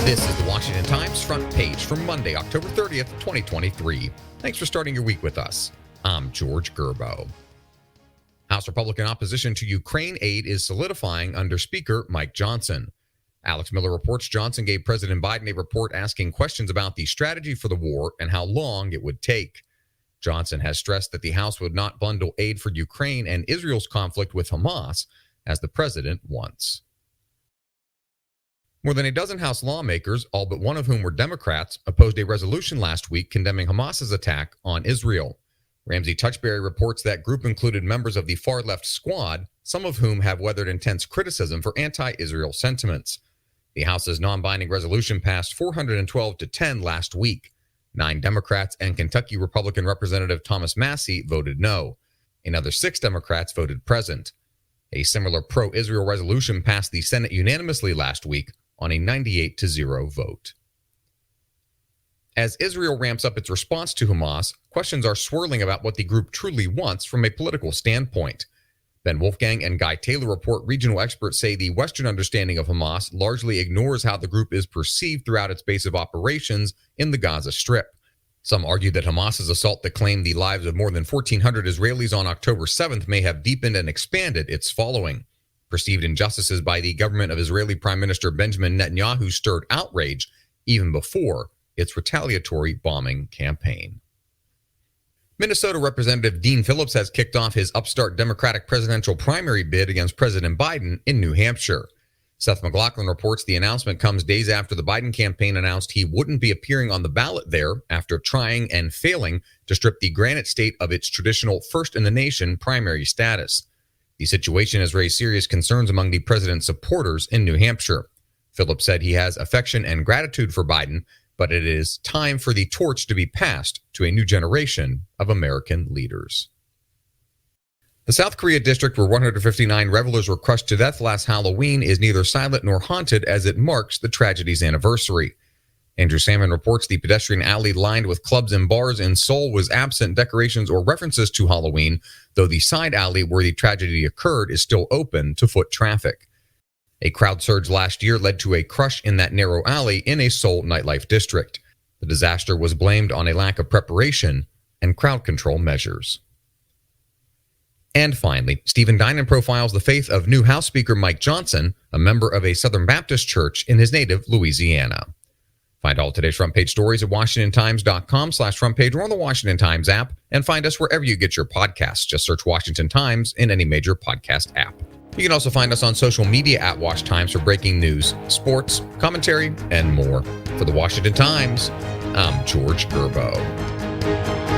This is the Washington Times front page for Monday, October 30th, 2023. Thanks for starting your week with us. I'm George Gerbo. House Republican opposition to Ukraine aid is solidifying under Speaker Mike Johnson. Alex Miller reports Johnson gave President Biden a report asking questions about the strategy for the war and how long it would take. Johnson has stressed that the House would not bundle aid for Ukraine and Israel's conflict with Hamas, as the president wants. More than a dozen House lawmakers, all but one of whom were Democrats, opposed a resolution last week condemning Hamas's attack on Israel. Ramsey Touchberry reports that group included members of the far-left squad, some of whom have weathered intense criticism for anti-Israel sentiments. The House's non-binding resolution passed 412 to 10 last week. 9 Democrats and Kentucky Republican Representative Thomas Massie voted no. Another 6 Democrats voted present. A similar pro-Israel resolution passed the Senate unanimously last week on a 98-0 vote. As Israel ramps up its response to Hamas, questions are swirling about what the group truly wants from a political standpoint. Ben Wolfgang and Guy Taylor report regional experts say the Western understanding of Hamas largely ignores how the group is perceived throughout its base of operations in the Gaza Strip. Some argue that Hamas's assault that claimed the lives of more than 1,400 Israelis on October 7th may have deepened and expanded its following. Perceived injustices by the government of Israeli Prime Minister Benjamin Netanyahu stirred outrage even before its retaliatory bombing campaign. Minnesota Representative Dean Phillips has kicked off his upstart Democratic presidential primary bid against President Biden in New Hampshire. Seth McLaughlin reports the announcement comes days after the Biden campaign announced he wouldn't be appearing on the ballot there after trying and failing to strip the Granite State of its traditional first-in-the-nation primary status. The situation has raised serious concerns among the president's supporters in New Hampshire. Phillips said he has affection and gratitude for Biden, but it is time for the torch to be passed to a new generation of American leaders. The South Korea district where 159 revelers were crushed to death last Halloween is neither silent nor haunted as it marks the tragedy's anniversary. Andrew Salmon reports the pedestrian alley lined with clubs and bars in Seoul was absent decorations or references to Halloween, though the side alley where the tragedy occurred is still open to foot traffic. A crowd surge last year led to a crush in that narrow alley in a Seoul nightlife district. The disaster was blamed on a lack of preparation and crowd control measures. And finally, Stephen Dinan profiles the faith of new House Speaker Mike Johnson, a member of a Southern Baptist church in his native Louisiana. Find all today's front page stories at WashingtonTimes.com/front page or on the Washington Times app, and find us wherever you get your podcasts. Just search Washington Times in any major podcast app. You can also find us on social media at Wash Times for breaking news, sports, commentary, and more. For the Washington Times, I'm George Gerbo.